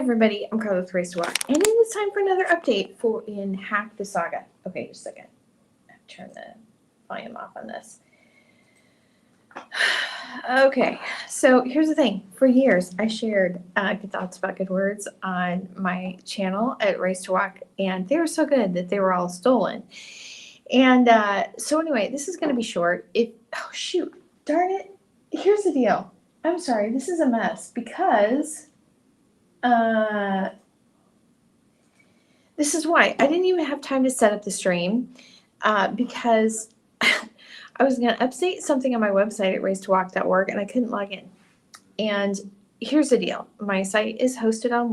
everybody, I'm Carla with Race to Walk, and it is time for another update in Hack the Saga. Okay, just a second. Turn the volume off on this. Okay, so here's the thing. For years, I shared good thoughts about good words on my channel at Race to Walk, and they were so good that they were all stolen. And so anyway, this is going to be short. Oh shoot, darn it. Here's the deal. I'm sorry, this is a mess because this is why I didn't even have time to set up the stream because I was going to update something on my website at racetowalk.org and I couldn't log in. And here's the deal. My site is hosted on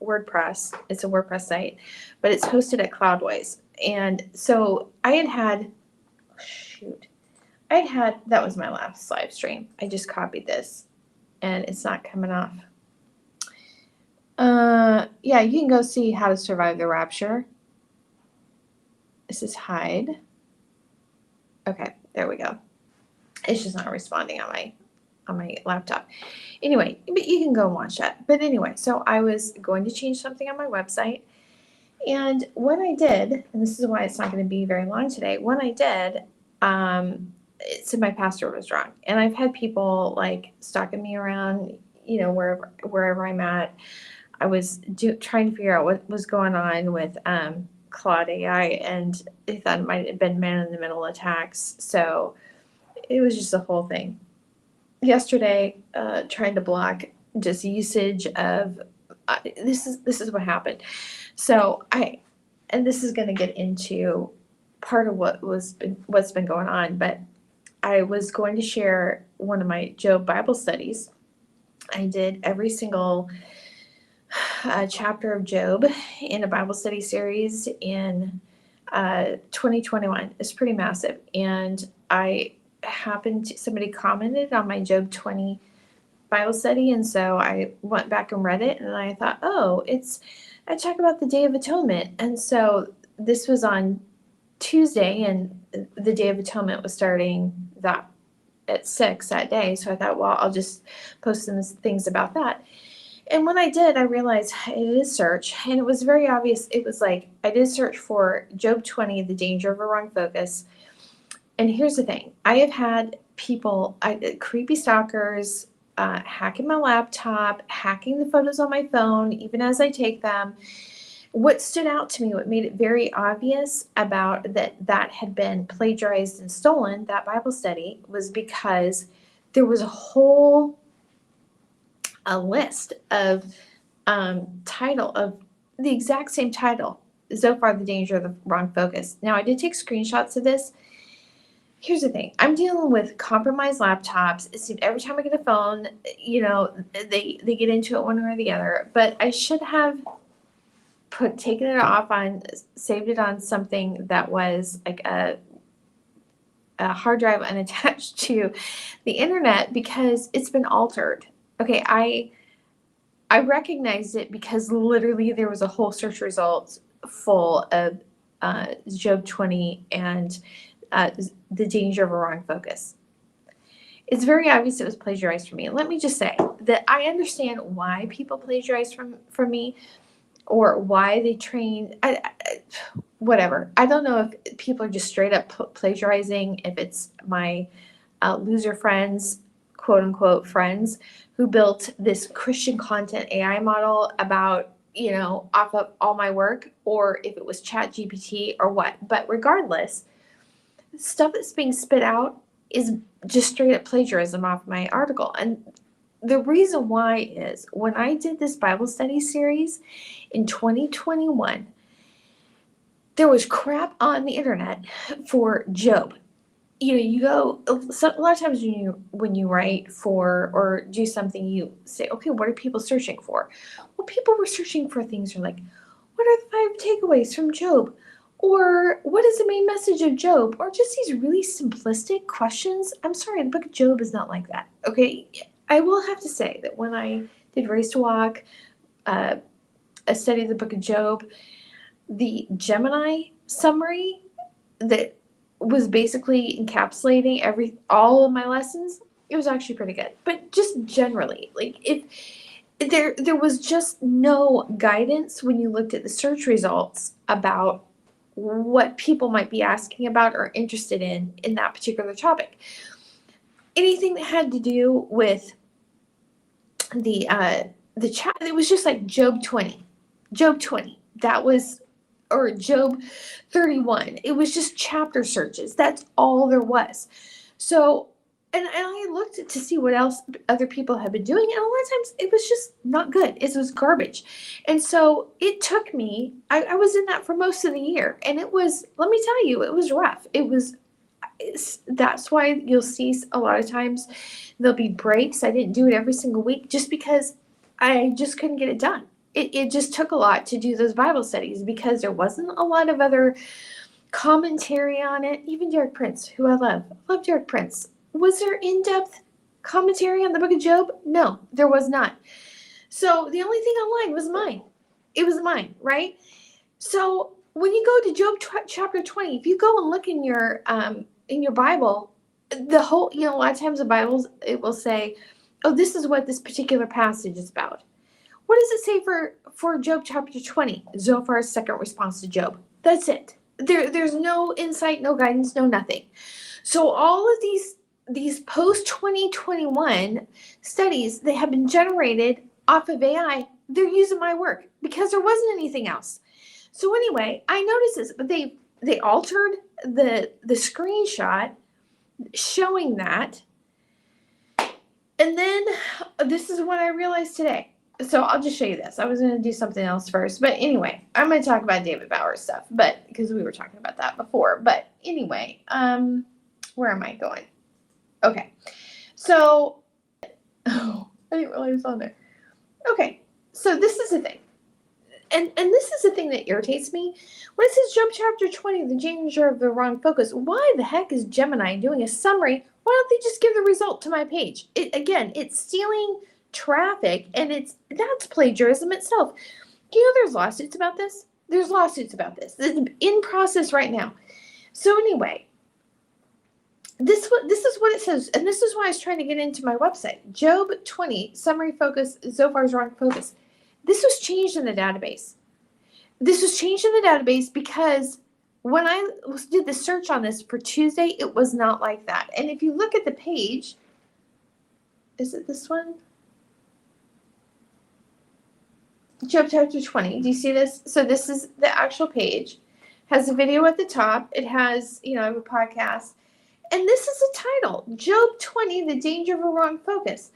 WordPress. It's a WordPress site, but it's hosted at Cloudways. And so that was my last live stream. I just copied this and it's not coming off. Yeah, you can go see how to survive the rapture. This is hide. Okay, there we go. It's just not responding on my laptop. Anyway, but you can go and watch that. But anyway, so I was going to change something on my website. And what I did, and this is why it's not going to be very long today, when I did, it said my password was wrong. And I've had people like stalking me around, you know, wherever I'm at. I was trying to figure out what was going on with Claude AI, and they thought it might have been man-in-the-middle attacks. So it was just a whole thing. Yesterday, trying to block just usage of this is what happened. So and this is going to get into part of what's been going on, but I was going to share one of my Job Bible studies. I did every single chapter of Job in a Bible study series in 2021. It's pretty massive. And somebody commented on my Job 20 Bible study. And so I went back and read it and I thought, I talk about the Day of Atonement. And so this was on Tuesday and the Day of Atonement was starting at 6 that day. So I thought, well, I'll just post some things about that. And when I did, I realized I did a search, and it was very obvious. It was like I did search for Job 20, the danger of a wrong focus. And here's the thing. I have had people, creepy stalkers, hacking my laptop, hacking the photos on my phone, even as I take them. What stood out to me, what made it very obvious about that had been plagiarized and stolen, that Bible study, was because there was a list of title of the exact same title, Zophar, the danger of the wrong focus. Now, I did take screenshots of this. Here's the thing. I'm dealing with compromised laptops. It seems every time I get a phone, you know, they get into it one way or the other. But I should have taken it off saved it on something that was like a hard drive unattached to the internet because it's been altered. Okay, I recognized it because literally there was a whole search results full of Job 20 and the danger of a wrong focus. It's very obvious it was plagiarized from me. And let me just say that I understand why people plagiarize from me or why they train, whatever. I don't know if people are just straight up plagiarizing, if it's my loser friends, quote unquote friends, who built this Christian content AI model about, you know, off of all my work, or if it was ChatGPT or what. But regardless, stuff that's being spit out is just straight up plagiarism off my article. And the reason why is when I did this Bible study series in 2021, there was crap on the internet for Job. You know, you go, a lot of times when you write for or do something, you say, okay, what are people searching for? Well, people were searching for things like, what are the 5 takeaways from Job? Or what is the main message of Job? Or just these really simplistic questions. I'm sorry, the book of Job is not like that. Okay, I will have to say that when I did Race to Walk, a study of the book of Job, the Gemini summary that was basically encapsulating all of my lessons, it was actually pretty good. But just generally, like there was just no guidance when you looked at the search results about what people might be asking about or interested in that particular topic. Anything that had to do with the chat, it was just like Job 20. That was, or Job 31. It was just chapter searches. That's all there was. So, and I looked to see what else other people had been doing, and a lot of times it was just not good. It was garbage. And so it took me, I was in that for most of the year, and it was, let me tell you, it was rough. That's why you'll see a lot of times there'll be breaks. I didn't do it every single week just because I just couldn't get it done. It just took a lot to do those Bible studies because there wasn't a lot of other commentary on it. Even Derek Prince, who I love Derek Prince. Was there in-depth commentary on the book of Job? No, there was not. So the only thing online was mine. It was mine, right? So when you go to Job chapter 20, if you go and look in your Bible, the whole, a lot of times the Bibles, it will say, oh, this is what this particular passage is about. What does it say for Job chapter 20? Zophar's second response to Job. That's it. There's no insight, no guidance, no nothing. So all of these post-2021 studies, they have been generated off of AI. They're using my work because there wasn't anything else. So anyway, I noticed this, but they altered the screenshot showing that. And then this is what I realized today. So I'll just show you this. I was going to do something else first. But anyway, I'm going to talk about David Bauer's stuff. But because we were talking about that before. But anyway, where am I going? Okay. So, I didn't realize it was on there. Okay. So this is the thing. And this is the thing that irritates me. When it says Job chapter 20, the danger of the wrong focus, why the heck is Gemini doing a summary? Why don't they just give the result to my page? It's stealing traffic, and that's plagiarism itself. There's lawsuits about this. There's lawsuits about this. It's in process right now. So anyway, this is what it says, and this is why I was trying to get into my website. Job 20, summary focus, Zophar's wrong focus. This was changed in the database. This was changed in the database because when I did the search on this for Tuesday, it was not like that. And if you look at the page, is it this one? Job chapter 20. Do you see this? So this is the actual page. Has a video at the top. It has, I have a podcast. And this is the title, Job 20, the danger of a wrong focus.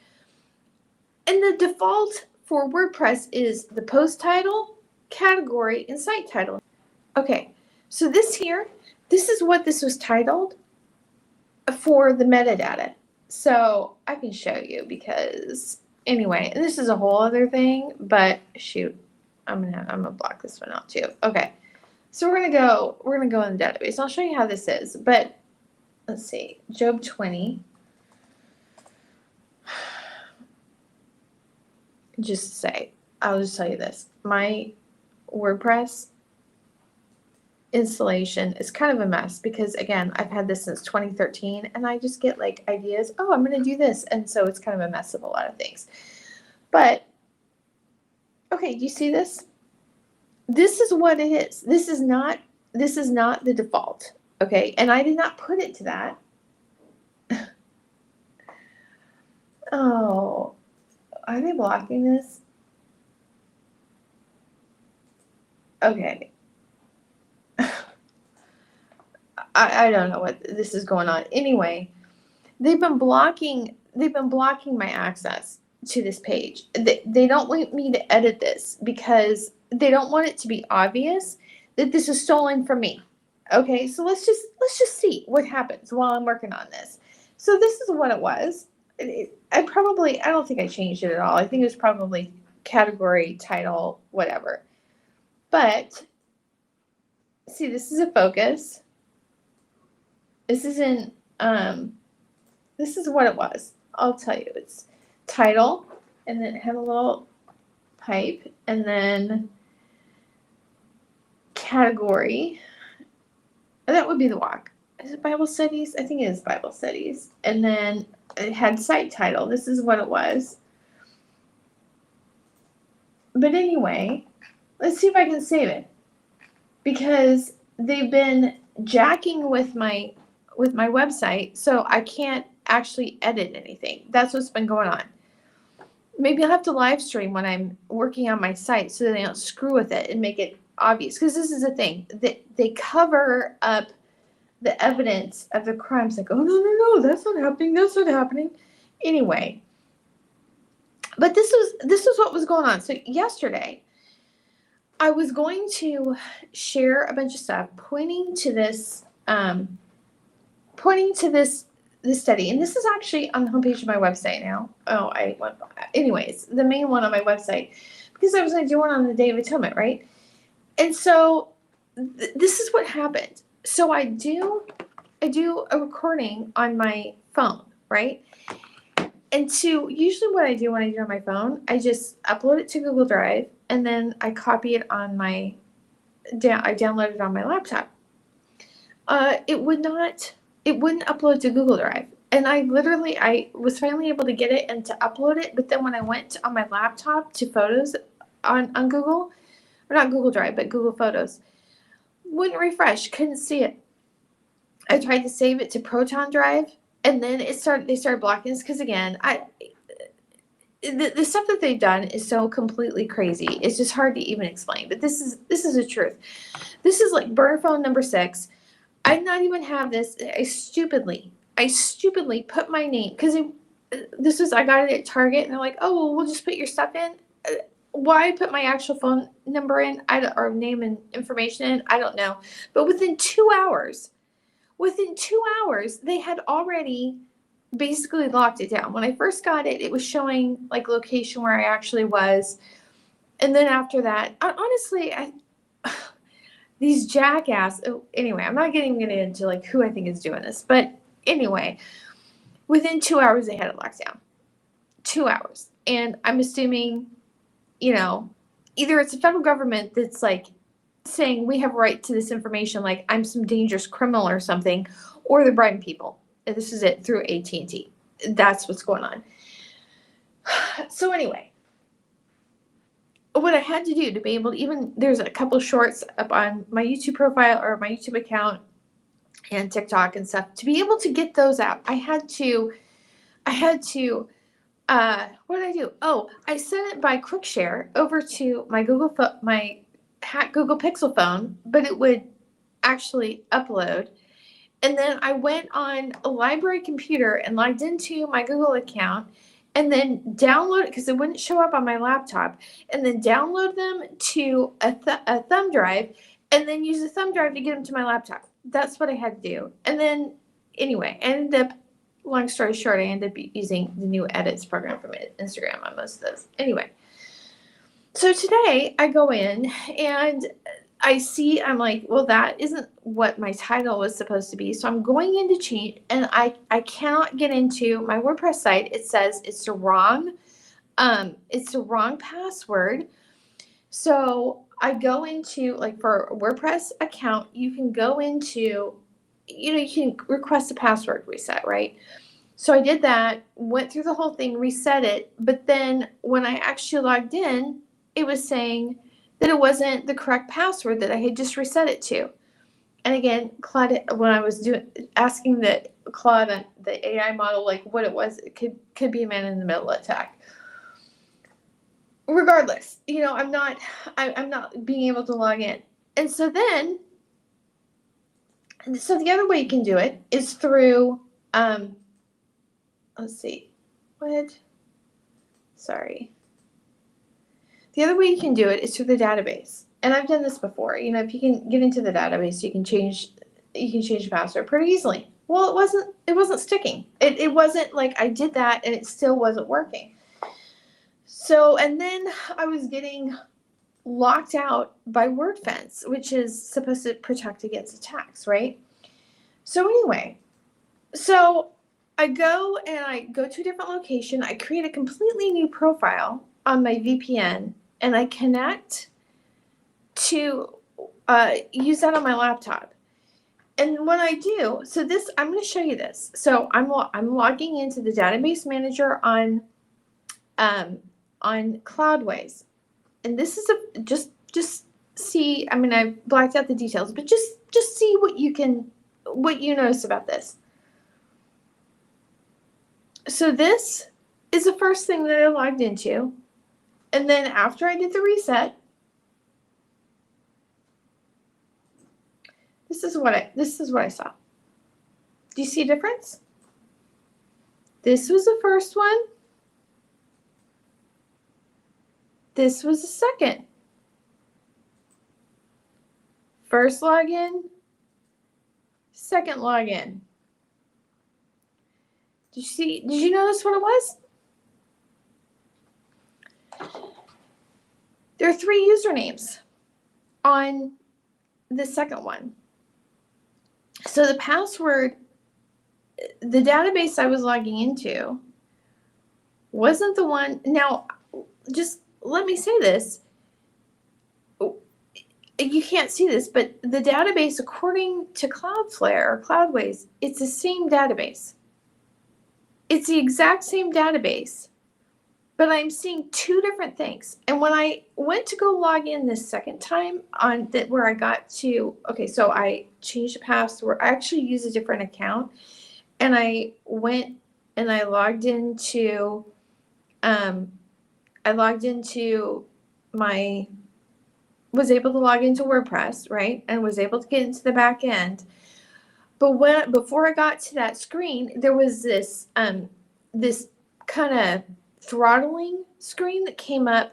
And the default for WordPress is the post title, category, and site title. Okay, so this is what this was titled for the metadata. So I can show you because anyway, this is a whole other thing, but shoot, I'm gonna block this one out too. Okay, so we're gonna go in the database. I'll show you how this is, but let's see, Job 20. Just to say, I'll just tell you this. My WordPress installation is kind of a mess because, again, I've had this since 2013, and I just get like ideas, oh, I'm going to do this. And so it's kind of a mess of a lot of things. But, okay, do you see this? This is what it is. This is not the default, okay? And I did not put it to that. Oh, are they blocking this? Okay. I don't know what this is going on. Anyway, they've been blocking my access to this page. They don't want me to edit this because they don't want it to be obvious that this is stolen from me. Okay, so let's just see what happens while I'm working on this. So this is what it was. I don't think I changed it at all. I think it was probably category, title, whatever. But see, this is a focus. This isn't, this is what it was. I'll tell you, it's title, and then it had a little pipe, and then category. That would be the walk. Is it Bible studies? I think it is Bible studies. And then it had site title. This is what it was. But anyway, let's see if I can save it, because they've been jacking with my website, so I can't actually edit anything. That's what's been going on. Maybe I'll have to live stream when I'm working on my site so they don't screw with it and make it obvious. Because this is the thing, they cover up the evidence of the crimes. Like, oh, no, that's not happening. That's not happening. Anyway, but this was what was going on. So yesterday, I was going to share a bunch of stuff pointing to this study, and this is actually on the homepage of my website now. Oh, anyways, the main one on my website, because I was going to do one on the Day of Atonement, right? And so this is what happened. So I do a recording on my phone, right? And usually what I do when I do it on my phone, I just upload it to Google Drive, and then I copy it on I download it on my laptop. It wouldn't upload to Google Drive. And I was finally able to get it and to upload it, but then when I went on my laptop to Photos on Google, or not Google Drive, but Google Photos, wouldn't refresh, couldn't see it. I tried to save it to Proton Drive, and then they started blocking this, because again, the stuff that they've done is so completely crazy. It's just hard to even explain. But this is the truth. This is like burner phone number 6. I did not even have this. I stupidly put my name, because I got it at Target, and they're like, oh, well, we'll just put your stuff in. Why I put my actual phone number in, or name and information in, I don't know. But within 2 hours, they had already basically locked it down. When I first got it, it was showing like location where I actually was. And then after that, honestly, these jackass. Oh, anyway, I'm not getting into like who I think is doing this, but anyway, within 2 hours they had it locked down. 2 hours, and I'm assuming, either it's the federal government that's like saying we have a right to this information, like I'm some dangerous criminal or something, or they're bribing people. And this is it through AT&T. That's what's going on. So anyway, what I had to do to be able to there's a couple shorts up on my YouTube profile or my YouTube account and TikTok and stuff, to be able to get those out. I had to what did I do? Oh, I sent it by quick share over to my Google Pixel phone, but it would actually upload. And then I went on a library computer and logged into my Google account, and then download it, because it wouldn't show up on my laptop, and then download them to a thumb drive, and then use the thumb drive to get them to my laptop. That's what I had to do. And then, anyway, long story short, I ended up using the new edits program from Instagram on most of those. Anyway, so today I go in and I'm like, well, that isn't what my title was supposed to be. So I'm going in to change, and I cannot get into my WordPress site. It says it's the wrong password. So I go into, like, for a WordPress account, you can go into, you can request a password reset, right? So I did that, went through the whole thing, reset it, but then when I actually logged in, it was saying that it wasn't the correct password that I had just reset it to. And again, Claude, when I was asking Claude, the AI model, like what it was, it could be a man in the middle attack. Regardless, I'm not being able to log in. And so the other way you can do it is through, let's see, the other way you can do it is through the database. And I've done this before. If you can get into the database, you can change the password pretty easily. Well, it wasn't sticking. It wasn't like I did that and it still wasn't working. So, and then I was getting locked out by WordFence, which is supposed to protect against attacks, right? So anyway, I go to a different location. I create a completely new profile on my VPN, and I connect to use that on my laptop. And when I do, I'm going to show you this. So I'm logging into the database manager on Cloudways. and this is just see, I mean, I blacked out the details, but just see what you notice about this. So this is the first thing that I logged into. And then after I did the reset, this is what I saw. Do you see a difference? This was the first one. This was the second. First login, second login. Did you notice what it was? There are 3 usernames on the second one. So the password, the database I was logging into wasn't the one. Now, just let me say this. You can't see this, but the database, according to Cloudflare or Cloudways, it's the same database. It's the exact same database, but I'm seeing 2 different things. And when I went to go log in this second time on that, where I got to, okay, so I changed the password. I actually used a different account, and I went and I logged into was able to log into WordPress, right? And was able to get into the back end. But before I got to that screen, there was this this kind of throttling screen that came up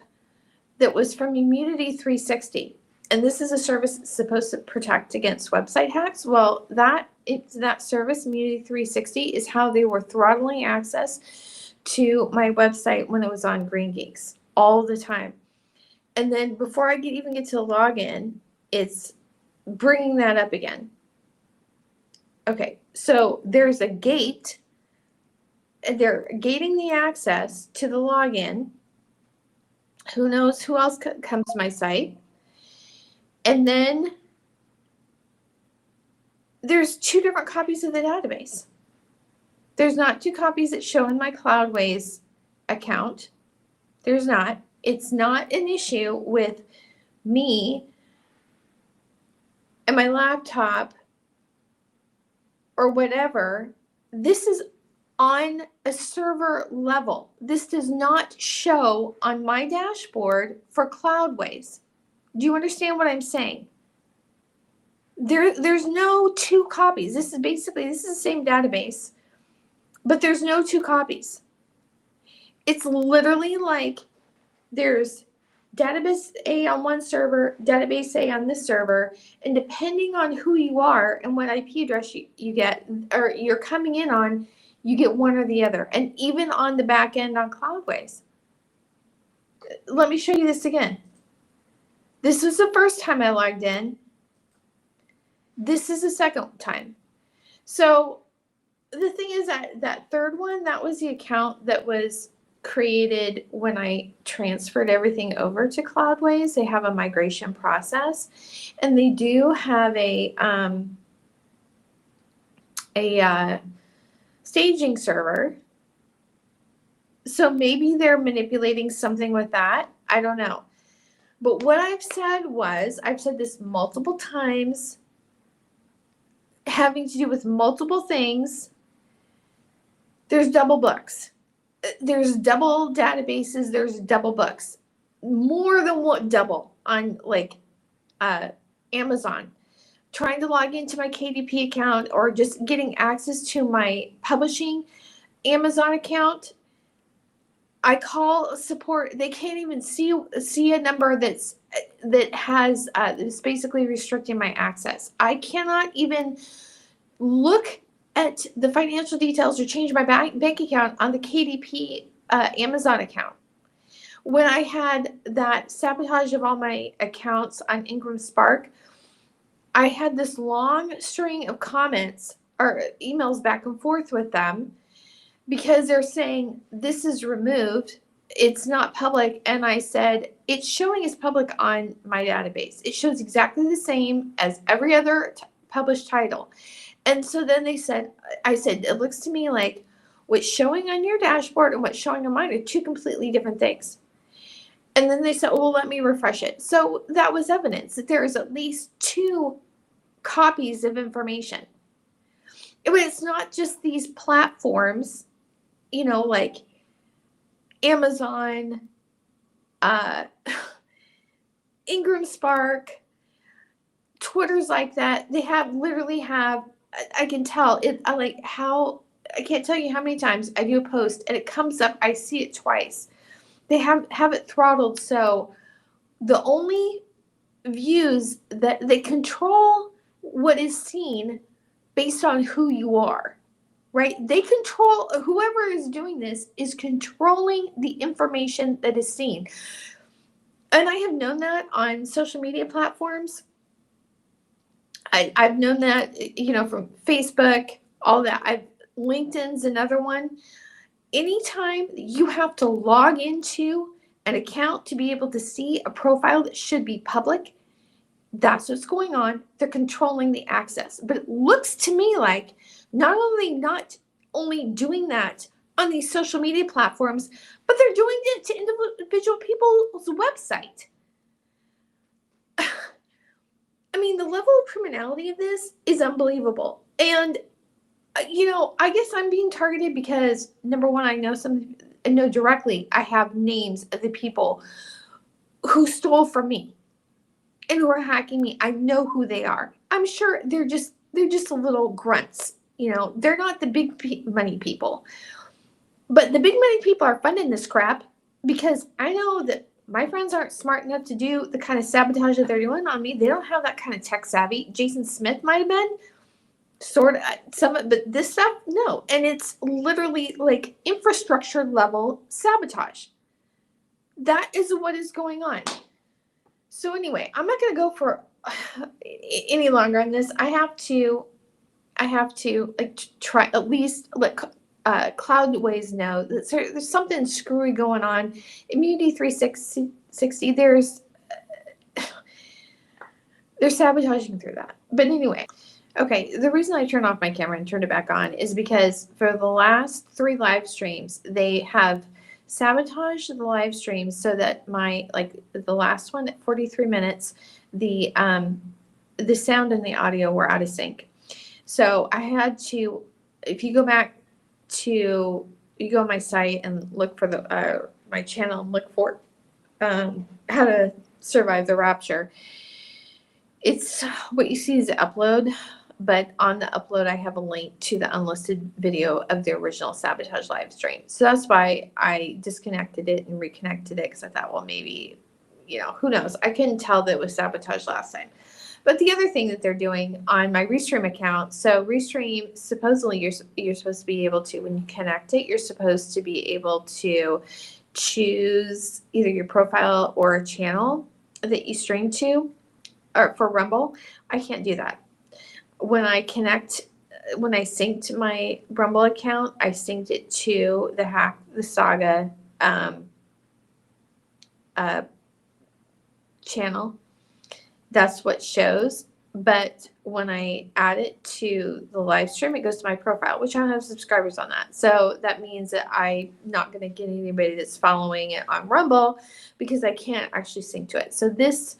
that was from Immunity 360. And this is a service that's supposed to protect against website hacks. Well, that service, Immunity 360, is how they were throttling access to my website when it was on Green Geeks all the time. And then before I even get to the login, it's bringing that up again. Okay, so there's a gate. They're gating the access to the login. Who knows who else comes to my site? And then there's 2 different copies of the database. There's not 2 copies that show in my Cloudways account. There's not. It's not an issue with me and my laptop or whatever. This is on a server level. This does not show on my dashboard for Cloudways. Do you understand what I'm saying? There's no 2 copies. This is the same database, but there's no 2 copies. It's literally like there's database A on one server, database A on this server, and depending on who you are and what IP address you get, or you're coming in on, you get one or the other. And even on the back end on Cloudways. Let me show you this again. This was the first time I logged in. This is the second time. So the thing is that third one, that was the account that was created when I transferred everything over to Cloudways. They have a migration process, and they do have a staging server. So maybe they're manipulating something with that. I don't know. But what I've said this multiple times, having to do with multiple things. There's double books. There's double databases. There's double books. More than one double on like Amazon. Trying to log into my KDP account or just getting access to my publishing Amazon account. I call support. They can't even see a number that's basically restricting my access. I cannot even look at the financial details or change my bank account on the KDP Amazon account. When I had that sabotage of all my accounts on Ingram Spark, I had this long string of comments or emails back and forth with them because they're saying this is removed, it's not public. And I said, it's showing as public on my database. It shows exactly the same as every other published title. And so then I said, it looks to me like what's showing on your dashboard and what's showing on mine are 2 completely different things. And then they said, well, let me refresh it. So that was evidence that there is at least 2 copies of information. But it's not just these platforms, like Amazon, Ingram Spark, Twitter's like that. They literally have, I can tell it. I can't tell you how many times I do a post and it comes up. I see it twice. They have it throttled. So the only views that they control what is seen based on who you are, right? They control, whoever is doing this is controlling the information that is seen. And I have known that on social media platforms. I've known that, from Facebook, all that. LinkedIn's another one. Anytime you have to log into an account to be able to see a profile that should be public, that's what's going on. They're controlling the access. But it looks to me like not only doing that on these social media platforms, but they're doing it to individual people's website. I mean, the level of criminality of this is unbelievable. And, I guess I'm being targeted because, number one, I know directly. I have names of the people who stole from me and who are hacking me. I know who they are. I'm sure they're just little grunts. They're not the big money people. But the big money people are funding this crap because I know that my friends aren't smart enough to do the kind of sabotage that they're doing on me. They don't have that kind of tech savvy. Jason Smith might have been, sort of, but this stuff, no. And it's literally like infrastructure level sabotage. That is what is going on. So anyway, I'm not going to go for any longer on this. I have to try at least let Cloudways know that there's something screwy going on. Immunity 360, they're sabotaging through that. But anyway, okay, the reason I turned off my camera and turned it back on is because for the last 3 live streams, they have sabotaged the live streams so that the last one at 43 minutes, the sound and the audio were out of sync. So I had to, if you go on my site and look for my channel and look for how to survive the rapture. It's what you see is the upload, but on the upload I have a link to the unlisted video of the original Sabotage live stream. So that's why I disconnected it and reconnected it, because I thought, well, maybe, who knows? I couldn't tell that it was Sabotage last time. But the other thing that they're doing on my Restream account, so Restream, supposedly you're supposed to be able to, when you connect it, you're supposed to be able to choose either your profile or a channel that you stream to, or for Rumble. I can't do that. When I synced my Rumble account, I synced it to the Saga channel. That's what shows. But when I add it to the live stream, it goes to my profile, which I don't have subscribers on that. So that means that I'm not going to get anybody that's following it on Rumble, because I can't actually sync to it. So this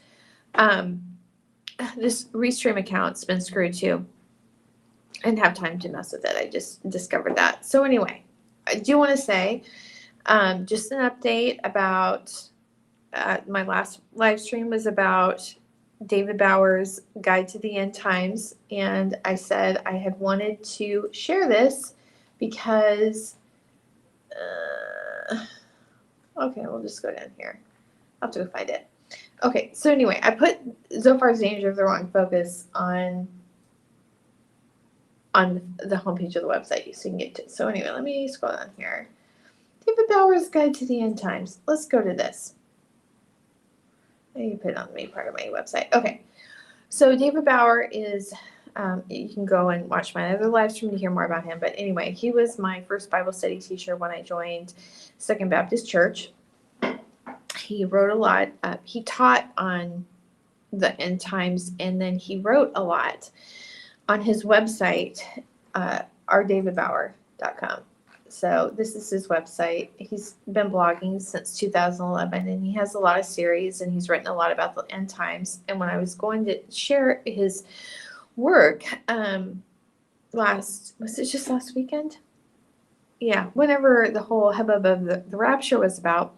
Restream account's been screwed too. I didn't have time to mess with it. I just discovered that. So anyway, I do want to say just an update about my last live stream was about David Bauer's Guide to the End Times, and I said I had wanted to share this because okay, we'll just go down here. I'll have to go find it. Okay, so anyway, I put Zophar's Danger of the Wrong Focus on the homepage of the website so you can get to it. So anyway, let me scroll down here. David Bauer's Guide to the End Times. Let's go to this. You put it on the main part of my website. Okay, so David Bauer is, you can go and watch my other live stream to hear more about him. But anyway, he was my first Bible study teacher when I joined Second Baptist Church. He wrote a lot. He taught on the end times, and then he wrote a lot on his website, rdavidbauer.com. So this is his website. He's been blogging since 2011, and he has a lot of series, and he's written a lot about the end times. And when I was going to share his work was it just last weekend? Yeah, whenever the whole hubbub of the rapture was about,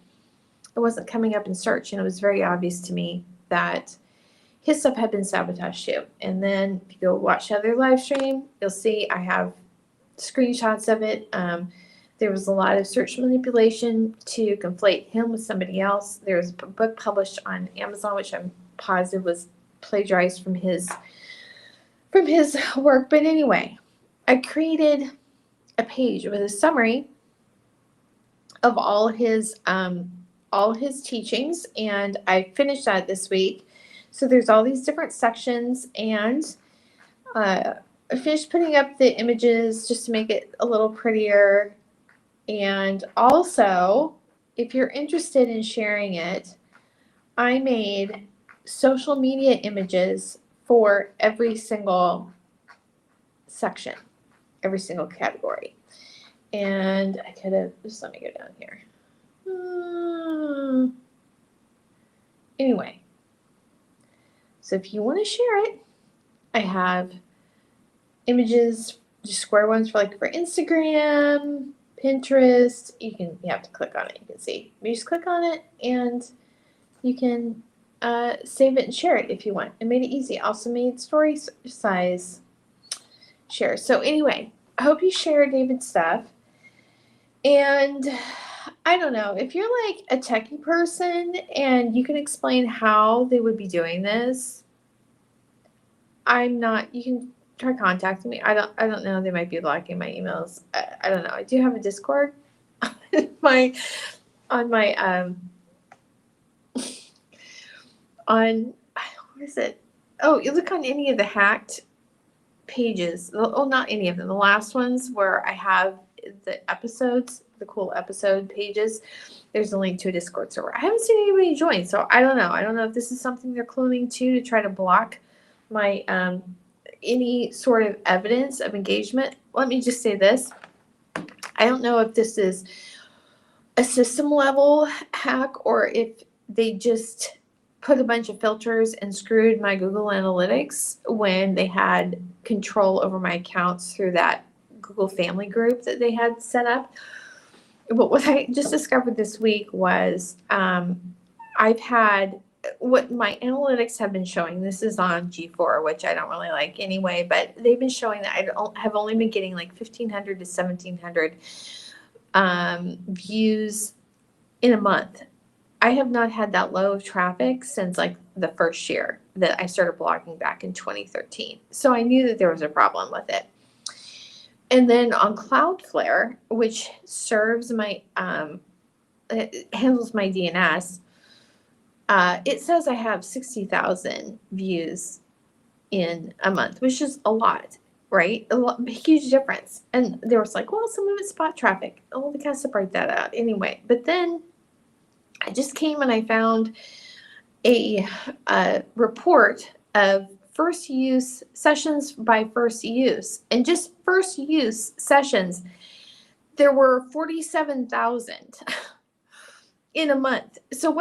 it wasn't coming up in search, and it was very obvious to me that his stuff had been sabotaged too. And then if you go watch other live stream, you'll see I have screenshots of it. There was a lot of search manipulation to conflate him with somebody else. There was a book published on Amazon, which I'm positive was plagiarized from his work. But anyway, I created a page with a summary of all his teachings, and I finished that this week. So there's all these different sections, and I finished putting up the images just to make it a little prettier. And also, if you're interested in sharing it, I made social media images for every single section, every single category. And I could have, just let me go down here. Anyway, so if you want to share it, I have images, just square ones for Instagram, Pinterest. You have to click on it. You can see. You just click on it, and you can save it and share it if you want. I made it easy. I also made story size share. So anyway, I hope you share David's stuff. And I don't know, if you're like a techie person and you can explain how they would be doing this, you can try contacting me. I don't know. They might be blocking my emails. I don't know. I do have a Discord on my what is it? Oh, you look on any of the hacked pages. Oh, not any of them. The last ones where I have the episodes, the cool episode pages. There's a link to a Discord server. I haven't seen anybody join, so I don't know. I don't know if this is something they're cloning to try to block my any sort of evidence of engagement. Let me just say this. I don't know if this is a system level hack or if they just put a bunch of filters and screwed my Google Analytics when they had control over my accounts through that Google family group that they had set up. But what I just discovered this week was I've had what my analytics have been showing. This is on G4, which I don't really like anyway, but they've been showing that I have only been getting 1,500 to 1,700 views in a month. I have not had that low of traffic since the first year that I started blogging back in 2013. So I knew that there was a problem with it. And then on Cloudflare, which serves my, it handles my DNS, it says I have 60,000 views in a month, which is a lot, right? A huge difference. And there was well, some of it's spot traffic. Oh, we can't separate that out anyway. But then I just came and I found a report of first use sessions by first use, and just first use sessions, there were 47,000 in a month. So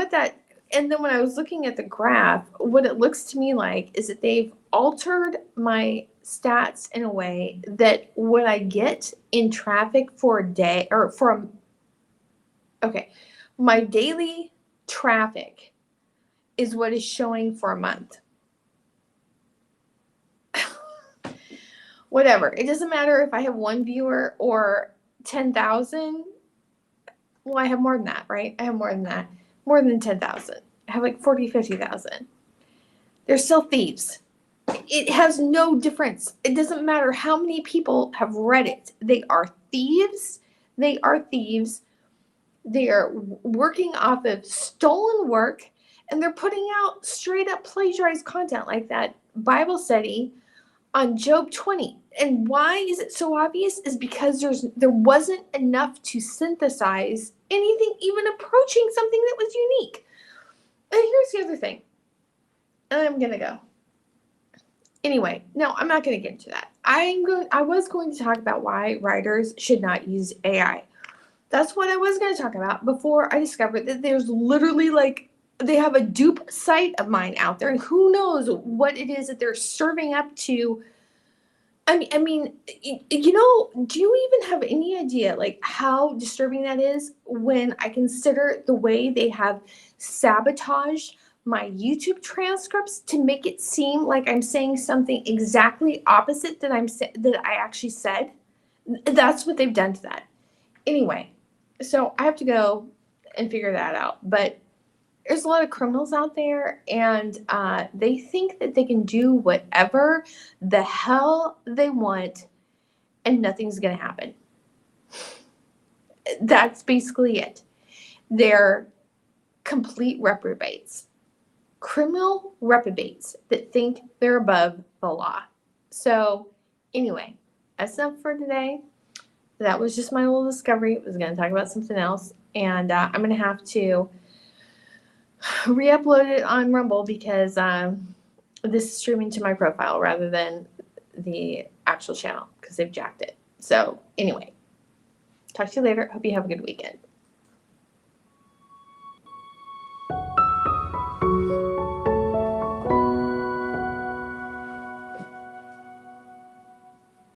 and then when I was looking at the graph, what it looks to me like is that they've altered my stats in a way that what I get in traffic for a day my daily traffic is what is showing for a month. Whatever. It doesn't matter if I have one viewer or 10,000. Well, I have more than that, right? I have more than that. More than 10,000. I have 40, 50,000. They're still thieves. It has no difference. It doesn't matter how many people have read it. They are thieves. They are thieves. They are working off of stolen work, and they're putting out straight up plagiarized content like that Bible study on Job 20. And why is it so obvious? Is because there wasn't enough to synthesize anything even approaching something that was unique. And here's the other thing. And I'm going to go. Anyway, no, I'm not going to get into that. I was going to talk about why writers should not use AI. That's what I was going to talk about before I discovered that there's literally like they have a dupe site of mine out there, and who knows what it is that they're serving up to. I mean, you know, do you even have any idea like how disturbing that is when I consider the way they have sabotaged my YouTube transcripts to make it seem like I'm saying something exactly opposite that that I actually said? That's what they've done to that. Anyway, so I have to go and figure that out. But there's a lot of criminals out there, and they think that they can do whatever the hell they want, and nothing's going to happen. That's basically it. They're complete reprobates, criminal reprobates that think they're above the law. So, anyway, that's enough for today. That was just my little discovery. I was going to talk about something else, and I'm going to have to re-upload it on Rumble because this is streaming to my profile rather than the actual channel because they've jacked it. So anyway, talk to you later. Hope you have a good weekend.